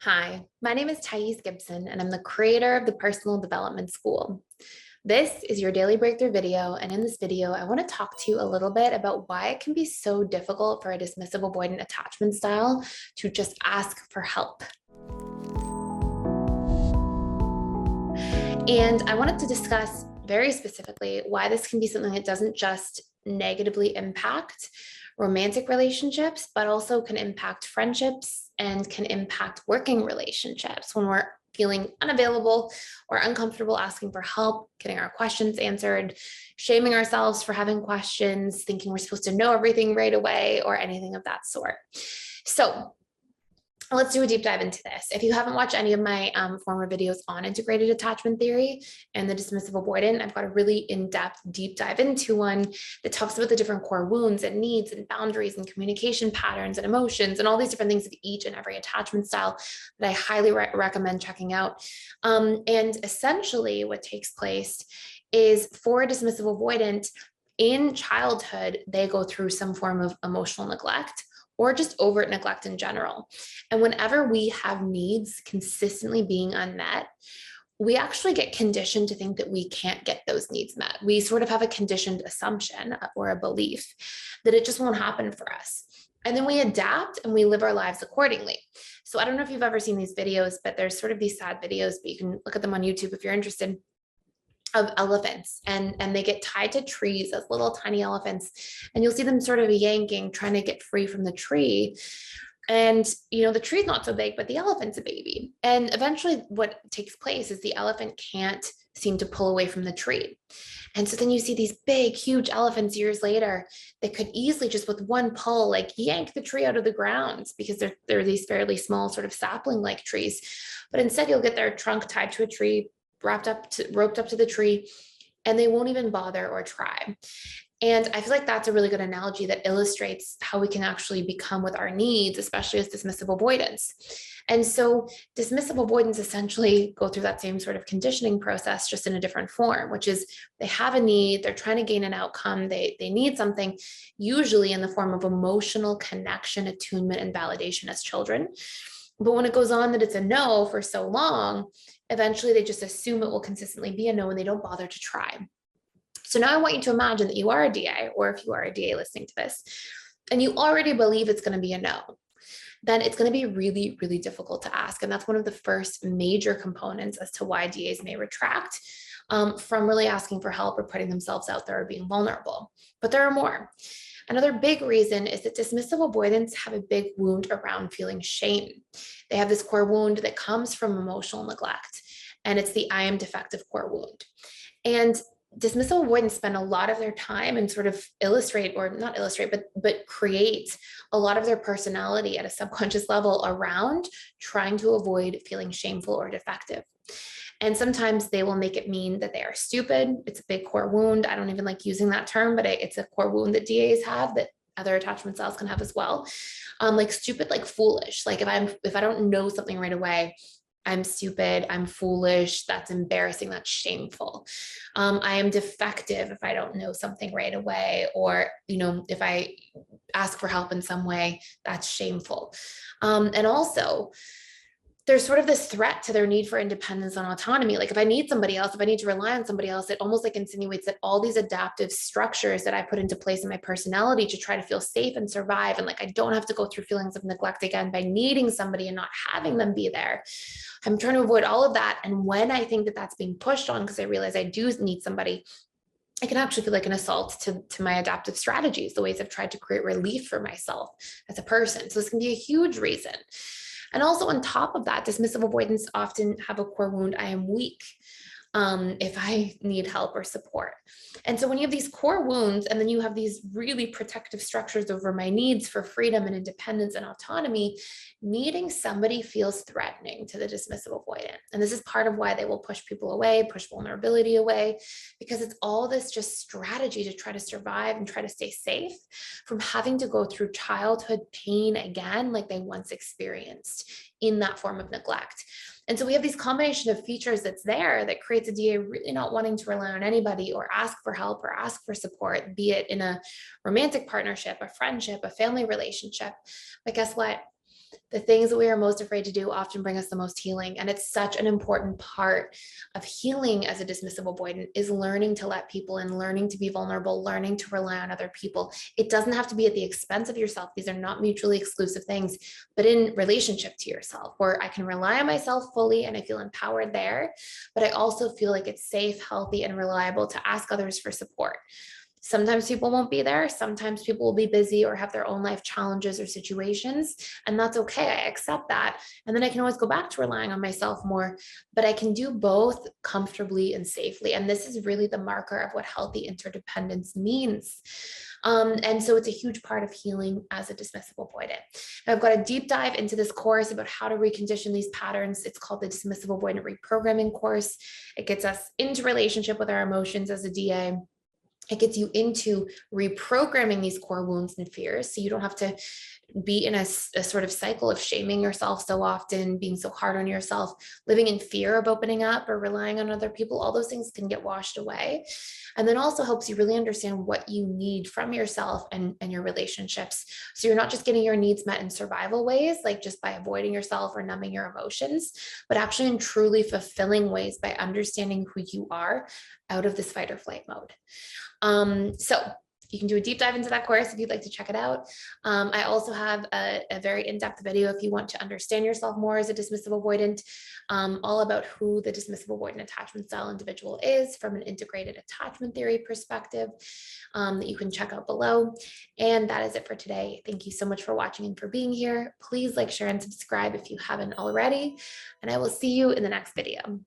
Hi, my name is Gibson, and I'm the creator of the Personal Development School. This is your daily breakthrough video, and in this video, I want to talk to you a little bit about why it can be so difficult for a dismissive avoidant attachment style to just ask for help. And I wanted to discuss very specifically why this can be something that doesn't just negatively impact romantic relationships, but also can impact friendships and can impact working relationships when we're feeling unavailable or uncomfortable asking for help, getting our questions answered, shaming ourselves for having questions, thinking we're supposed to know everything right away, or anything of that sort. So let's do a deep dive into this. If you haven't watched any of my former videos on integrated attachment theory and the dismissive avoidant, I've got a really in-depth deep dive into one that talks about the different core wounds and needs and boundaries and communication patterns and emotions and all these different things of each and every attachment style that I highly recommend checking out. And essentially what takes place is for a dismissive avoidant in childhood, they go through some form of emotional neglect or just overt neglect in general. And whenever we have needs consistently being unmet, we actually get conditioned to think that we can't get those needs met. We sort of have a conditioned assumption or a belief that it just won't happen for us. And then we adapt and we live our lives accordingly. So I don't know if you've ever seen these videos, but there's sort of these sad videos, but you can look at them on YouTube if you're interested, of elephants, and they get tied to trees as little tiny elephants, and you'll see them sort of yanking, trying to get free from the tree. And the tree's not so big, but the elephant's a baby. And eventually what takes place is the elephant can't seem to pull away from the tree. And so then you see these big, huge elephants years later that could easily just with one pull, like yank the tree out of the ground because they're these fairly small sort of sapling-like trees. But instead you'll get their trunk tied to a tree, roped up to the tree, and they won't even bother or try. And I feel like that's a really good analogy that illustrates how we can actually become with our needs, especially as dismissive avoidance. And so dismissive avoidance essentially go through that same sort of conditioning process, just in a different form, which is they have a need, they're trying to gain an outcome, they need something, usually in the form of emotional connection, attunement, and validation as children. But when it goes on that it's a no for so long, eventually they just assume it will consistently be a no and they don't bother to try. So now I want you to imagine that you are a DA, or if you are a DA listening to this, and you already believe it's going to be a no, then it's going to be really, really difficult to ask. And that's one of the first major components as to why DAs may retract from really asking for help or putting themselves out there or being vulnerable. But there are more. Another big reason is that dismissive avoidants have a big wound around feeling shame. They have this core wound that comes from emotional neglect, and it's the I am defective core wound. And dismissive avoidants spend a lot of their time and sort of illustrate, or not illustrate, but create a lot of their personality at a subconscious level around trying to avoid feeling shameful or defective. And sometimes they will make it mean that they are stupid. It's a big core wound. I don't even like using that term, but it's a core wound that DAs have that other attachment styles can have as well. Like stupid, like foolish. Like if I don't know something right away, I'm stupid, I'm foolish, that's embarrassing, that's shameful. I am defective if I don't know something right away, or, if I ask for help in some way, that's shameful. And also, there's sort of this threat to their need for independence and autonomy. Like if I need somebody else, if I need to rely on somebody else, it almost like insinuates that all these adaptive structures that I put into place in my personality to try to feel safe and survive, and like I don't have to go through feelings of neglect again by needing somebody and not having them be there. I'm trying to avoid all of that. And when I think that that's being pushed on because I realize I do need somebody, it can actually feel like an assault to my adaptive strategies, the ways I've tried to create relief for myself as a person. So this can be a huge reason. And also on top of that, dismissive avoidants often have a core wound, I am weak, if I need help or support. And so when you have these core wounds, and then you have these really protective structures over my needs for freedom and independence and autonomy, needing somebody feels threatening to the dismissive avoidant. And this is part of why they will push people away, push vulnerability away, because it's all this just strategy to try to survive and try to stay safe from having to go through childhood pain again, like they once experienced in that form of neglect. And so we have these combination of features that's there that creates a DA really not wanting to rely on anybody or ask for help or ask for support, be it in a romantic partnership, a friendship, a family relationship. But guess what? The things that we are most afraid to do often bring us the most healing. And it's such an important part of healing as a dismissive avoidant is learning to let people in, learning to be vulnerable, learning to rely on other people. It doesn't have to be at the expense of yourself. These are not mutually exclusive things, but in relationship to yourself, where I can rely on myself fully and I feel empowered there, but I also feel like it's safe, healthy, and reliable to ask others for support. Sometimes people won't be there. Sometimes people will be busy or have their own life challenges or situations. And that's okay. I accept that. And then I can always go back to relying on myself more, but I can do both comfortably and safely. And this is really the marker of what healthy interdependence means. And so it's a huge part of healing as a dismissive avoidant. I've got a deep dive into this course about how to recondition these patterns. It's called the Dismissive Avoidant Reprogramming course. It gets us into relationship with our emotions as a DA. It gets you into reprogramming these core wounds and fears. So you don't have to be in a sort of cycle of shaming yourself so often, being so hard on yourself, living in fear of opening up or relying on other people. All those things can get washed away. And then also helps you really understand what you need from yourself and your relationships. So you're not just getting your needs met in survival ways, like just by avoiding yourself or numbing your emotions, but actually in truly fulfilling ways by understanding who you are out of this fight or flight mode. So you can do a deep dive into that course if you'd like to check it out. I also have a very in-depth video if you want to understand yourself more as a dismissive avoidant, all about who the dismissive avoidant attachment style individual is from an integrated attachment theory perspective, that you can check out below. And that is it for today. Thank you so much for watching and for being here. Please like, share, and subscribe if you haven't already. And I will see you in the next video.